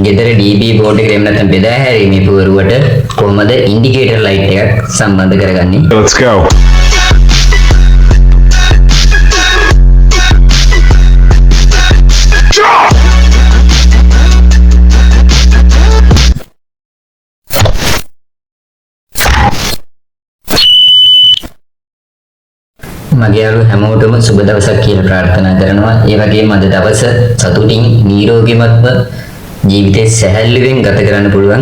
ගෙදර DB board එකේ එහෙම නැත්නම් බෙදා හැරීමේ පුවරුවට කොහොමද ඉන්ඩිකේටර් ලයිට් එකක් සම්බන්ධ කරගන්නේ? Let's go. මගේ යාළුවෝ හැමෝටම සුබ දවසක් කියලා ප්‍රාර්ථනා කරනවා. ඒ වගේම අද දවස සතුටින් නිරෝගීමත්ව ජීවිතේ සැහැල්ලුවෙන් ගත කරන්න පුළුවන්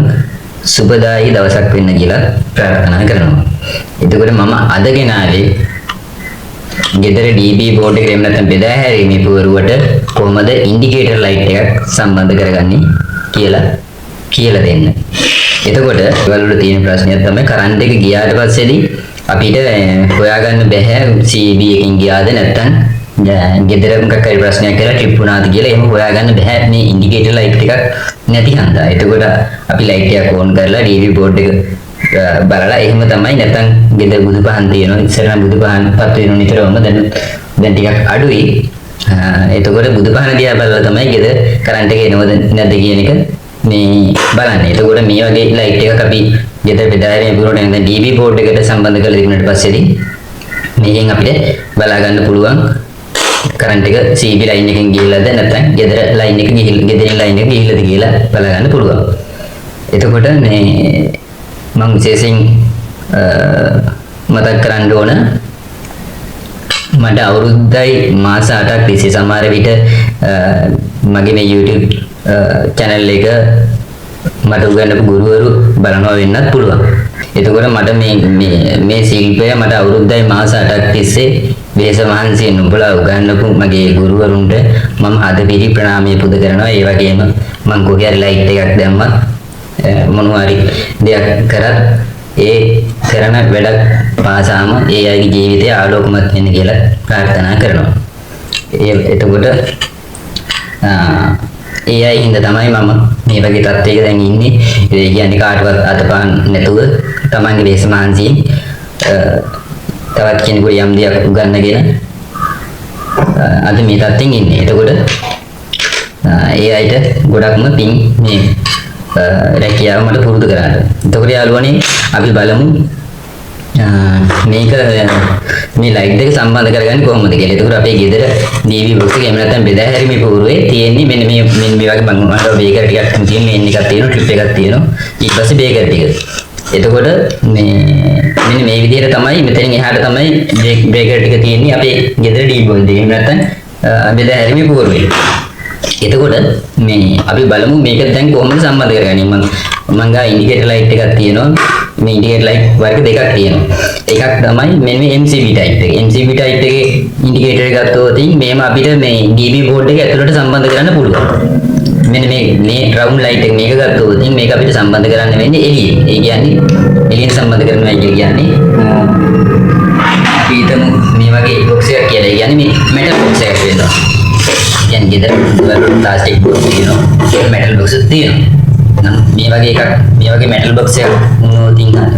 සුබදායී දවසක් වෙන්න කියලා ප්‍රාර්ථනා කරනවා. එතකොට මම අද ගෙනාවේ ගෙදර DB බෝඩ් එකේ එහෙම නැත්නම් බෙදා හැරීමේ පුවරුවට කොහොමද ඉන්ඩිකේටර් ලයිට් එකක් සම්බන්ධ කරගන්නේ කියලා දෙන්න. එතකොට ඔයාලට තියෙන ප්‍රශ්නයක් තමයි කරන්ට් එක ගියාට පස්සේදී අපිට හොයාගන්න බැහැ CB එකකින් ගියාද නැත්නම් ගෙදර මොකක් හරි ප්‍රශ්නයක් කියලා ට්‍රිප් වුණාද කියලා එහෙම හොයාගන්න බැහැ මේ ඉන්ඩිකේටර් ලයිට් එකක් නැති හන්දා. එතකොට අපි ලයිට් එකක් ඕන් කරලා DB බෝඩ් එක බලලා එහෙම තමයි නැත්නම් ගෙදර බුදුපහන් තියෙනවා. ඉස්සරහ බුදුපහන් පත් වෙන නිතරම දැන් ටිකක් අඩුයි. එතකොට බුදුපහන දිහා බලලා තමයි ගෙදර කරන්ට් එක එනවද නැද්ද කියන එක මේ බලන්නේ. එතකොට මේ වගේ ලයිට් එකක් අපි ගෙදර බෙදාගෙන පුරවන දැන් DB බෝඩ් එකට සම්බන්ධ කරලා තිබුණාට පස්සේදී මේකෙන් අපිට බලා ගන්න පුළුවන් කරන්ට් එක CB ලයින් එකෙන් ගිහිල්ලාද නැත්නම් ගෙදර ලයින් එක ගෙදරින් ලයින් එක ගිහිල්ලාද කියලා බලා ගන්න පුළුවන්. එතකොට මේ මම විශේෂයෙන් මතක් කරන්න ඕන මට අවුරුද්දයි මාස 8ක් තිස්සේ සමහර විට මගේ මේ YouTube channel එක මට උගන්වපු ගුරුවරු බලනවා වෙන්නත් පුළුවන්. එතකොට මට මේ ශිල්පය මට අවුරුද්දයි මාස 8ක් තිස්සේ වෙහෙස මහන්සියෙන් උඹලා උගන්වපු මගේ ගුරුවරුන්ට මම අද පිරි ප්‍රණාමය පුද කරනවා. ඒ වගේම මම කොහේ හරි ලයිට් එකක් දැම්මත් මොනවා හරි දෙයක් කරත් ඒ කරන වැඩක් පාසාම ඒ අයගේ ජීවිතය ආලෝකමත් වෙන්න කියලා ප්‍රාර්ථනා කරනවා. එතකොට ඒ අය හින්දා තමයි මම මේ වගේ තත්ත්වයක දැන් ඉන්නේ. ඒ කියන්නේ කාටවත් අතපහන් නැතුව තමන්ගේ දේශ මහන්සියෙන් තවත් කෙනෙකුට යම් දෙයක් උගන්වගෙන අද මේ තත්ත්වෙන් ඉන්නේ. එතකොට ඒ අයට ගොඩක්ම පිං මේ රැකියාව මට පුරුදු කරන්න. එතකොට යාළුවනේ අපි බලමු මේක මේ ලයිට් එක සම්බන්ධ කරගන්නේ කොහොමද කියලා. එතකොට අපේ ගෙදර DB box එක එහෙම නැත්නම් බෙදා හැරීමේ පුරුවේ තියෙන්නේ මෙන්න මේ වගේ මම බේකර් ටිකක් තියෙන මේන් එකක් තියෙනවා ට්‍රිප් එකක් තියෙනවා ඊට පස්සේ බේකර් ටික. එතකොට මෙන්න මේ විදිහට තමයි මෙතනින් එහාට තමයි බේකර් ටික තියෙන්නේ අපේ ගෙදර DB box එකේ. එහෙම නැත්නම් බෙදා හැරීමේ පුරුවේ. එතකොට මේ අපි බලමු මේක දැන් කොහොමද සම්බන්ධ කරගන්නේ. මම ගා ඉන්ඩිකේටර් ලයිට් එකක් තියෙනවා. මේ ඉන්ඩිකේටර් ලයිට් වර්ග දෙකක් තියෙනවා. එකක් තමයි මෙන්න මේ MCB type එක. MCB type එකේ ඉන්ඩිකේටර් එක ගත්තොත් මේම අපිට මේ DB බෝඩ් එක ඇතුළට සම්බන්ධ කරන්න පුළුවන්. මෙන්න මේ රවුන්ඩ් ලයිට් එක මේක ගත්තොත් මේක අපිට සම්බන්ධ කරන්න වෙන්නේ එළියෙන්. ඒ කියන්නේ එළියෙන් සම්බන්ධ කරනවා කියන්නේ අපි හිතමු මේ වගේ බොක්ස් එකක් කියලා. ඒ කියන්නේ මේ මෙටල් බොක්ස් එකක් වෙනවා. කියන්නේ ගෙදර ප්ලාස්ටික් බොක්ස් තියෙනවා මෙටල් බොක්ස් තියෙනවා. මේ වගේ එකක් මේ වගේ මෙටල් බොක්ස් එකක්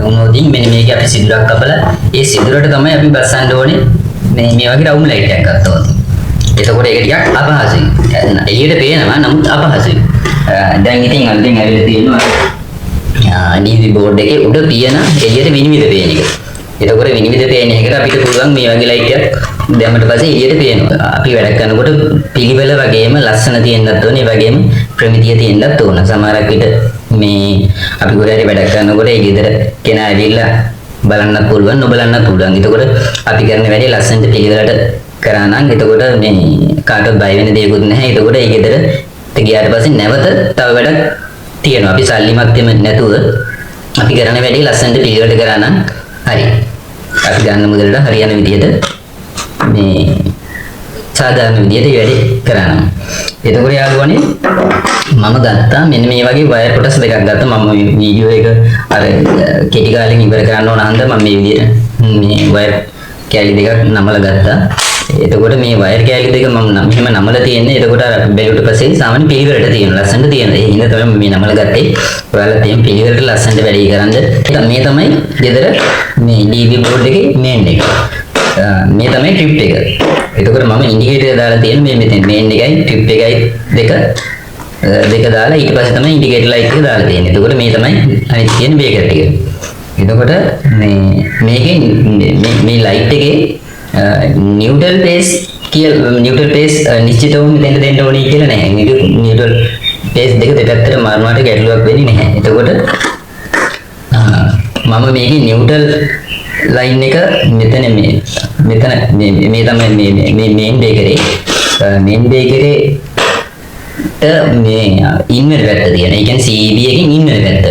උනෝතින් මෙන්න මේක අපි සිදුරක් කපලා ඒ සිදුරට තමයි අපි බස්සන්න ඕනේ මේ වගේ රවුම් ලයිට් එකක් ගත්තොත්. එතකොට ඒක ටිකක් අපහසුයි. එළියට පේනවා නමුත් අපහසුයි. දැන් ඉතින් අලුතෙන් ඇවිල්ලා තියෙනවා DB බෝඩ් එකේ උඩ පියන එළියට විනිවිද පේන එක. එතකොට විනිවිද පේන එකට අපිට පුළුවන් මේ වගේ ලයිට් එකක් දැම්මට පස්සේ එළියට පේනවා. අපි වැඩ කරනකොට පිළිවෙල වගේම ලස්සන තියෙන්නත් ඕනේ. ඒ වගේම ප්‍රමිතිය තියෙන්නත් ඕන. සමහරක් විට මේ අපි ගොඩාරි වැඩ කරනකොට ඒ ගෙදර කෙනා ඇවිල්ලා බලන්නත් පුළුවන් නොබලන්නත් පුළුවන්. එතකොට අපි කරන වැඩේ ලස්සනට පිළිවෙලට කරා නම් එතකොට මේ කාටවත් බය වෙන දෙයක්වත් නැහැ. එතකොට ඒ ගෙදර ගියාට පස්සේ නැවත තව වැඩක් තියෙනවා. අපි සල්ලිමත් නැතුව අපි කරන වැඩේ ලස්සනට පිළිවෙලට කරා නම් හරි. අපි ගන්න මුදලට හරියන විදිහට මේ සාධාරණ විදිහට වැඩි කරනවා. එතකොට යාළුවනේ මම ගත්තා මෙන්න මේ වගේ වයර් කොටස් දෙකක් ගත්තා. මම වීඩියෝ එක අර කෙටි කාලෙකින් ඉවර කරන්න ඕන හන්ද මම මේ විදිහට මේ වයර් කැලි දෙකක් නමලා ගත්තා. එතකොට මේ වයර් කැලි දෙක මම මෙහෙම නමලා තියෙන්නේ. එතකොට අර බැලුවට පස්සේ සාමාන්‍ය පිළිවෙලට තියෙන ලස්සනට තියෙන. ඒ හින්දා තමයි මේ නමලා ගත්තේ. ඔයාලා තියෙන පිළිවෙලට ලස්සනට වැඩි කරන්ද. මේ තමයි ගෙදර මේ DB බෝඩ් එකේ මේන් එක. මේ තමයි ට්‍රිප් එක. එතකොට මම ඉන්ඩිකේටර් දාලා තියෙන මේ මෙතන මේන් එකයි ට්‍රිප් එකයි දෙක දෙක දාලා ඊට පස්සේ තමයි ඉන්ඩිකේටර් ලයිට් එක දාලා තියෙන්නේ. එතකොට මේ තමයි අනිත් තියෙන බේකර් ටික. එතකොට මේකේ මේ ලයිට් එකේ නියුට්‍රල් පේස් නිශ්චිතවම මෙතෙන්ට දෙන්න ඕනේ කියලා නැහැ. මේක නියුට්‍රල් පේස් දෙක දෙපැත්තට මාරුවාට ගැටලුවක් වෙන්නේ නැහැ. එතකොට මම මේකේ නියුට්‍රල් ලයින් එක මෙතන මේ තමයි මේ මේන් බේකරේ මේ ඉන්නර පැත්ත තියෙන. ඒ කියන්නේ CB එකකින් ඉන්නර පැත්ත.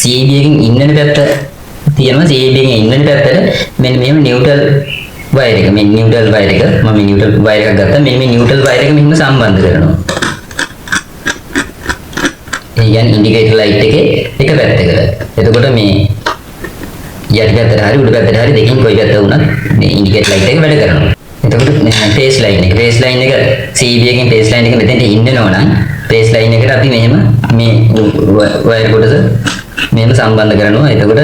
CB එකකින් ඉන්නර පැත්ත තියෙනවා. CB එකකින් ඉන්නර පැත්තට මෙන්න මෙහෙම නියුට්‍රල් වයර් එක. මේ නියුට්‍රල් වයර් එක මම නියුට්‍රල් වයර් එකක් ගත්තා. මෙන්න මේ නියුට්‍රල් වයර් එක මෙහෙම සම්බන්ධ කරනවා. ඒ කියන්නේ ඉන්ඩිකේටර් ලයිට් එකේ එක පැත්තකට. එතකොට මේ යටි පැත්තට හරි උඩ පැත්තට හරි දෙකෙන් කොයි පැත්ත වුණත් මේ ඉන්ඩිකේටර් ලයිට් එක වැඩ කරනවා. එතකොට පේස් ලයින් එක CB එකෙන් පේස් ලයින් එක මෙතෙන්ට ඉන්නනවා නම් පේස් ලයින් එකට අපි මෙහෙම මේ වයර් කොටස මෙහෙම සම්බන්ධ කරනවා. එතකොට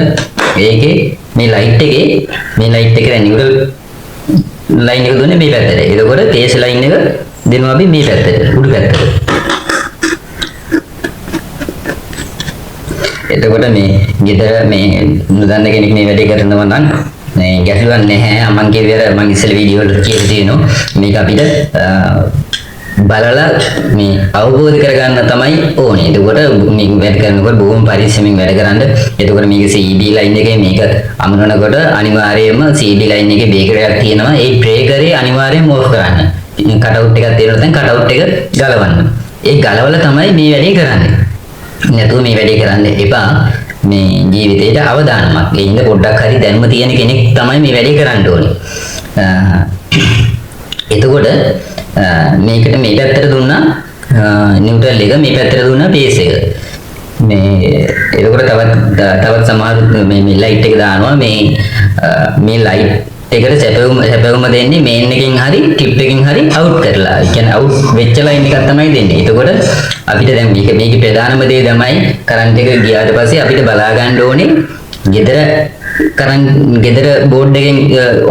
ඒකේ මේ ලයිට් එකේ නියුට්‍රල් ලයින් එක දුන්නේ මේ පැත්තට. එතකොට පේස් ලයින් එක දෙනවා අපි මේ පැත්තට උඩු පැත්තට. එතකොට මේ ගෙදර මේ නොදන්න කෙනෙක් මේ වැඩේ කරනවා නම් මේ ගැටලුවක් නැහැ. මම කියවර මම ඉස්සෙල් වීඩියෝ වල කියලා තියෙනවා. මේක අපිට බලලා මේ අවබෝධ කරගන්න තමයි ඕනේ. එතකොට මේක වැඩ කරනකොට බොහොම පරිස්සමින් වැඩ කරන්න. එතකොට මේක CB ලයින් එකේ මේක අමුණනකොට අනිවාර්යයෙන්ම CB ලයින් එකේ බේකරයක් තියෙනවා. ඒ බ්‍රේකරේ අනිවාර්යයෙන්ම ඕෆ් කරන්න. කට් අවුට් එකක් තියෙනවා නම් කට් අවුට් එක ගලවන්න. ඒ ගලවලා තමයි මේ වැඩේ කරන්නේ. නැතුව මේ වැඩේ කරන්න එපා. මේ ජීවිතේට අවදානමක්. ඒ ඉන්න පොඩ්ඩක් හරි දැනුම තියෙන කෙනෙක් තමයි මේ වැඩේ කරන්න ඕනේ. එතකොට මේකට මේ පැත්තට දුන්නා නියුට්‍රල් එක, මේ පැත්තට දුන්නා බේස් එක. මේ එතකොට තවත් සමහර මේ ලයිට් එක දානවා. මේ ලයිට් එකට සැපයුම දෙන්නේ මේන් එකකින් හරි ටිප් එකකින් හරි අවුට් කරලා. ඒ කියන්නේ අවුට් වෙච්ච ලයින් එකක් තමයි දෙන්නේ. එතකොට අපිට දැන් මේකේ ප්‍රධානම දේ තමයි කරන්ට් එක ගියාට පස්සේ අපිට බලා ගන්න ඕනේ ගෙදර බෝඩ් එකෙන්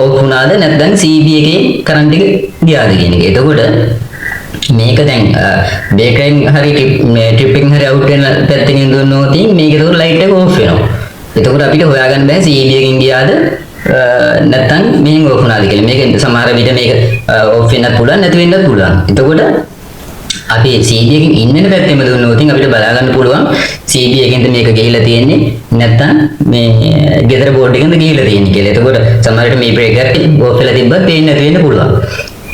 ඕෆ් වුණාද නැත්නම් CB එකේ කරන්ට් එක ගියාද කියන එක. එතකොට මේක දැන් බේකරෙන් හරි ට්‍රිප් එකෙන් හරි අවුට් වෙන පැත්තකින් දුන්නොත් මේකේ උඩ ලයිට් එක ඕෆ් වෙනවා. එතකොට අපිට හොයාගන්න බෑ CB එකෙන් ගියාද නැත්නම් මෙහෙන් ඕෆ් වුණාද කියලා. මේක සමහර විට මේක ඕෆ් වෙන්නත් පුළුවන් නැති වෙන්නත් පුළුවන්. එතකොට අපි CB එකකින් ඉන්න පැත්තෙම දුන්නොත් අපිට බලා ගන්න පුළුවන් CB එකෙන්ද මේක ගිහිලා තියෙන්නේ නැත්නම් මේ ගෙදර බෝඩ් එකෙන්ද ගිහිලා තියෙන්නේ කියලා. එතකොට සමහරවිට මේ බ්‍රේකර් එක ඕෆ් වෙලා තිබ්බත් පේන්නේ නැති වෙන්න පුළුවන්.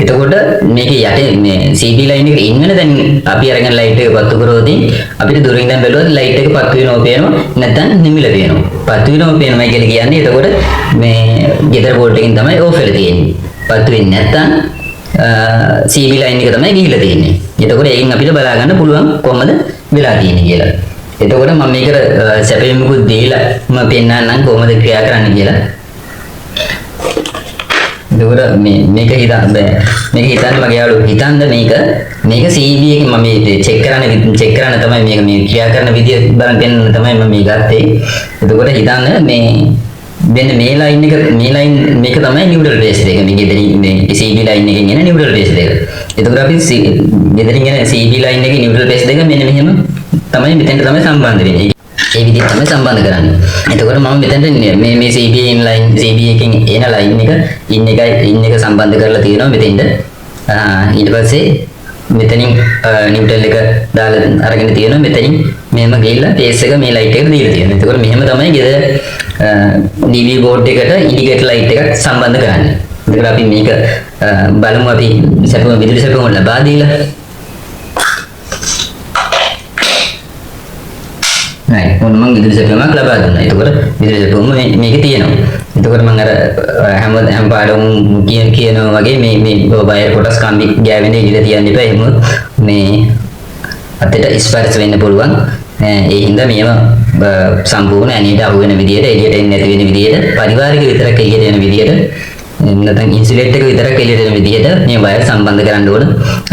එතකොට මේක යටේ මේ CB ලයින් එකේ ඉන්නන දැන් අපි අරගෙන ලයිට් එක පත්තු කරොත් අපිට දුරින් ඉඳන් බැලුවොත් ලයිට් එක පත්තු වෙනවා පේනවා නැත්නම් නිමිලා පේනවා. පත්තු වෙනවා පේනවා කියලා කියන්නේ එතකොට මේ ගෙදර බෝඩ් එකෙන් තමයි ඕෆ් වෙලා තියෙන්නේ. පත්තු වෙන්නේ නැත්නම් CB ලයින් එක තමයි ගිහිලා තියෙන්නේ. එතකොට ඒකෙන් අපිට බලා ගන්න පුළුවන් කොහමද වෙලා තියෙන්නේ කියලා. එතකොට මම මේකට සැපෙමුකුත් දීලා මම පෙන්නන්නම් කොහොමද ක්‍රියා කරන්න කියලා. එතකොට මේක හිතන්න මගේ යාළුවෝ හිතන්න මේක CB එකෙන් මම චෙක් කරන්න තමයි මේ ක්‍රියා කරන විදිය බලන් දෙන්න තමයි මම මේ ගත්තේ. එතකොට හිතන්න මෙන්න මේ ලයින් මේක තමයි නියුට්‍රල් බේස් එක. මේ ගෙදරින් මේ CB ලයින් එකෙන් එන නියුට්‍රල් බේස් එක. එතකොට අපි ගෙදරින් එන CB ලයින් එකේ නියුට්‍රල් බේස් එක මෙන්න මෙහෙම තමයි මෙතෙන්ට තමයි සම්බන්ධ වෙන්නේ. ඒ විදිහට තමයි සම්බන්ධ කරන්නේ. එතකොට මම මෙතෙන්ට මේ CB එකෙන් එන ලයින් එක ඉන්න එක සම්බන්ධ කරලා තියෙනවා මෙතෙන්ට. ඊට පස්සේ මෙතනින් නියුට්‍රල් එක දාලා අරගෙන තියෙනවා. මෙතනින් මෙහෙම ගිහිල්ලා බේස් එක මේ ලයිට් එකට දීලා තියෙනවා. එතකොට මෙහෙම තමයි ගෙදර DV බෝඩ් එකට ඉන්ඩිකේටර් ලයිට් එකක් සම්බන්ධ කරන්නේ. එතකොට අපි මේක බලමු අපි විදුලි සැපයුම ලබා දීලා. right මොන මම විදුලි සැපයුමක් ලබා දුන්නා. එතකොට විදුලි සැපයුම මේකේ තියෙනවා. එතකොට මම අර හැම පාඩම කියනවා වගේ මේ වයර් කොටස් කම්බි ගෑවෙන ඉඳලා තියන්න එපා. එහෙම මේ අතට ස්පර්ශ වෙන්න පුළුවන්. ඒ හින්දා මේව සම්පූර්ණ ඇනීට අහු වෙන විදියට, එළියට එන්නේ නැති වෙන විදියට, පරිවාරික විතරක් එළියට එන විදියට, නැත්නම් ඉන්සුලේට් එක විතරක් එළියට එන විදියට මේ වයර් සම්බන්ධ කරන්න ඕන.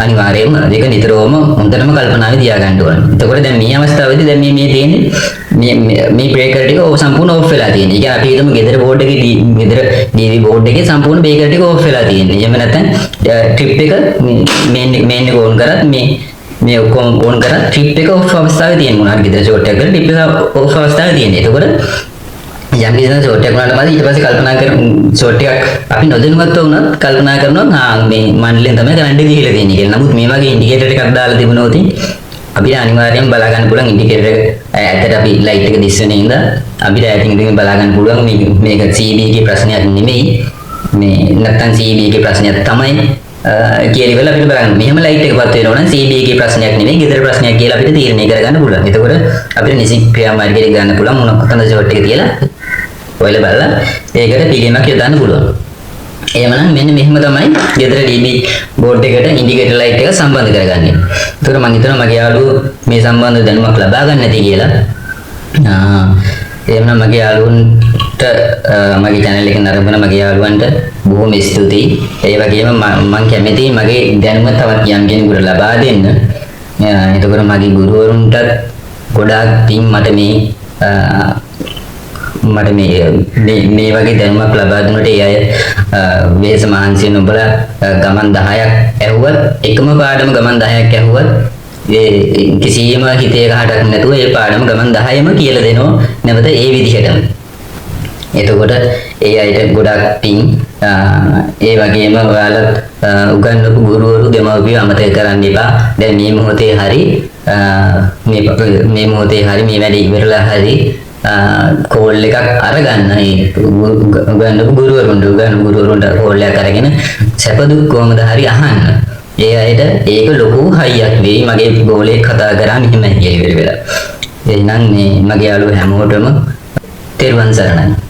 අනිවාර්යයෙන්ම ඒක නිතරම හොඳටම කල්පනාවේ තියාගන්න ඕන. එතකොට දැන් මේ අවස්ථාවේදී දැන් මේ තියෙන්නේ මේ බ්‍රේකර් ටික සම්පූර්ණ ඕෆ් වෙලා තියෙන්නේ. ඒ කියන්නේ අපි හිතමු ගෙදර බෝඩ් එකේ ගෙදර DV බෝඩ් එකේ සම්පූර්ණ බ්‍රේකර් ටික ඕෆ් වෙලා තියෙන්නේ. එහෙම නැත්නම් ට්‍රිප් එක මේන් එක ඕන් කරත් මේ මේ ඔක්කොම ඕන් කරලා ට්‍රිප් එක ඔෆ් අවස්ථාවේ තියෙන මොනවාද ගෙදර ෂෝට් එකකට ට්‍රිප් එක ඔෆ් අවස්ථාවේ තියෙන්නේ. එතකොට යම් කිසි කෙනෙක් ෂෝට් එකක් වුණාට පස්සේ ඊට පස්සේ කල්පනා කරන ෂෝට් එකක් අපි නොදැනුවත්ව වුණත් කල්පනා කරනවා මේ මණ්ඩලෙන් තමයි කරන්න ගිහිලා තියෙන්නේ කියලා. නමුත් මේ වගේ ඉන්ඩිකේටර් එකක් දාලා තිබුණොත් අපිට අනිවාර්යයෙන් බලා ගන්න පුළුවන් ඉන්ඩිකේටර් එක ඇත්තට අපි ලයිට් එක දිස් වෙන ඉඳ අපිට ඈතින් ඉඳන් බලා ගන්න පුළුවන් මේක CB එකේ ප්‍රශ්නයක් නෙමෙයි. මේ නැත්තම් CB එකේ ප්‍රශ්නයක් තමයි කියලා ඉවල අපිට බලන්න. මෙහෙම ලයිට් එකපත් වෙනවා නම් CB එකේ ප්‍රශ්නයක් නෙමෙයි ගෙදර ප්‍රශ්නයක් කියලා අපිට තීරණය කරගන්න පුළුවන්. එතකොට අපිට නිසි ක්‍රියාමාර්ගයක් ගන්න පුළුවන් මොන කොතනද ෂෝට් එක කියලා ඔයලා බලලා ඒකට පිළිගැනීමක් යොදන්න පුළුවන්. එහෙමනම් මෙන්න මෙහෙම තමයි ගෙදර DB බෝඩ් එකට ඉන්ඩිකේටර් ලයිට් එක සම්බන්ධ කරගන්නේ. ඒතකොට මම හිතනවා මගේ යාළුවෝ මේ සම්බන්ධ දැනුමක් ලබා ගන්න නැති කියලා. එහෙමනම් මගේ යාළුවන්ට මගේ channel එකෙන් නරඹන මගේ යාළුවන්ට බොහොම ස්තුතියි. ඒ වගේම මම කැමතියි මගේ දැනුම තවත් යම් කෙනෙකුට ලබා දෙන්න. එතකොට මගේ ගුරුවරුන්ටත් ගොඩාක් පිං මට මේ වගේ දැනුමක් ලබා දුන්නට ඒ අය වෙහස මහන්සියෙන් ඔබලා ගමන් 10ක් ඇහුවත් එකම පාඩම ගමන් 10ක් ඇහුවත් කිසියම් හිතේ ගහටක් නැතුව ඒ පාඩම ගමන් 10ම කියලා දෙනවා නැවත ඒ විදිහටම. එතකොට ඒ අයට ගොඩාක් පිං. ඒ වගේම ඔයාලා උගන්වපු ගුරුවරු දෙමව්පියෝ අමතක කරන්න එපා. දැන් මේ මොහොතේ හරි මේ වැඩේ ඉවරලා හරි කෝල් එකක් අරගන්න ඒ උගන්වපු ගුරුවරුන්ට කෝල් එකක් අරගෙන සැප දුක් කොහමද හරි අහන්න. ඒ අයට ඒක ලොකු හයියක් වෙයි මගේ ගෝලේ කතා කරා මෙහෙම කියලා ඉවර වෙලා. එහෙනම් මේ මගේ යාළුවෝ හැමෝටම තෙරුවන් සරණයි.